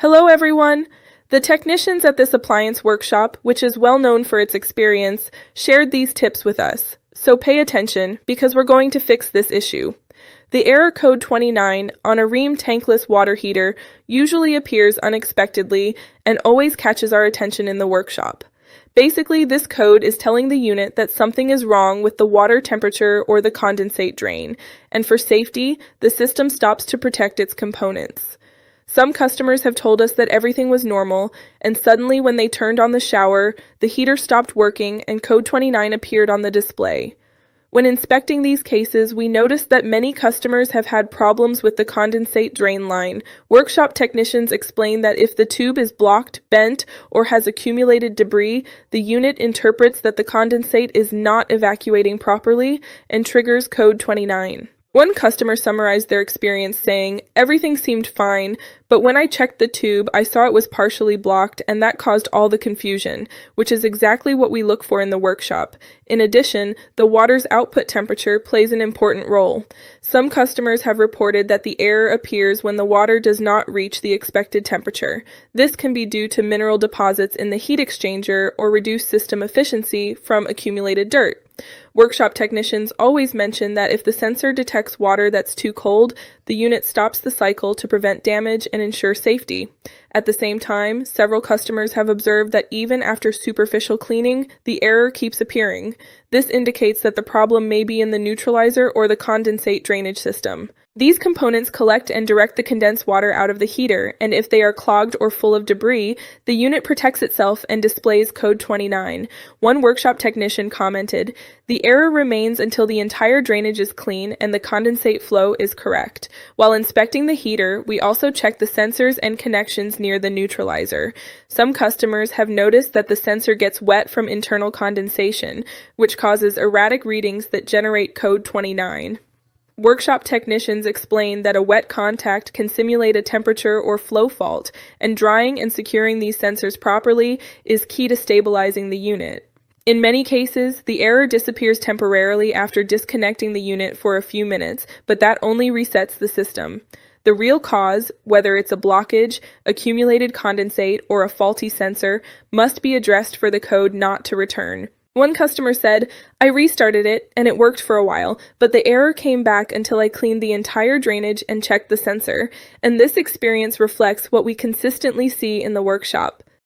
Hello everyone! The technicians at this appliance workshop, which is well known for its experience, shared these tips with us. So pay attention, because we're going to fix this issue. The error code 29 on a Rheem Tankless water heater usually appears unexpectedly and always catches our attention in the workshop. Basically, this code is telling the unit that something is wrong with the water temperature or the condensate drain, and for safety, the system stops to protect its components. Some customers have told us that everything was normal, and suddenly when they turned on the shower, the heater stopped working and code 29 appeared on the display. When inspecting these cases, we noticed that many customers have had problems with the condensate drain line. Workshop technicians explain that if the tube is blocked, bent, or has accumulated debris, the unit interprets that the condensate is not evacuating properly and triggers code 29. One customer summarized their experience saying, "Everything seemed fine, but when I checked the tube, I saw it was partially blocked, and that caused all the confusion," which is exactly what we look for in the workshop. In addition, the water's output temperature plays an important role. Some customers have reported that the error appears when the water does not reach the expected temperature. This can be due to mineral deposits in the heat exchanger or reduced system efficiency from accumulated dirt. Workshop technicians always mention that if the sensor detects water that's too cold, the unit stops the cycle to prevent damage and ensure safety. At the same time, several customers have observed that even after superficial cleaning, the error keeps appearing. This indicates that the problem may be in the neutralizer or the condensate drainage system. These components collect and direct the condensed water out of the heater, and if they are clogged or full of debris, the unit protects itself and displays code 29. One workshop technician commented, "The error remains until the entire drainage is clean and the condensate flow is correct." While inspecting the heater, we also check the sensors and connections near the neutralizer. Some customers have noticed that the sensor gets wet from internal condensation, which causes erratic readings that generate code 29. Workshop technicians explain that a wet contact can simulate a temperature or flow fault, and drying and securing these sensors properly is key to stabilizing the unit. In many cases, the error disappears temporarily after disconnecting the unit for a few minutes, but that only resets the system. The real cause, whether it's a blockage, accumulated condensate, or a faulty sensor, must be addressed for the code not to return. One customer said, "I restarted it, and it worked for a while, but the error came back until I cleaned the entire drainage and checked the sensor," and this experience reflects what we consistently see in the workshop.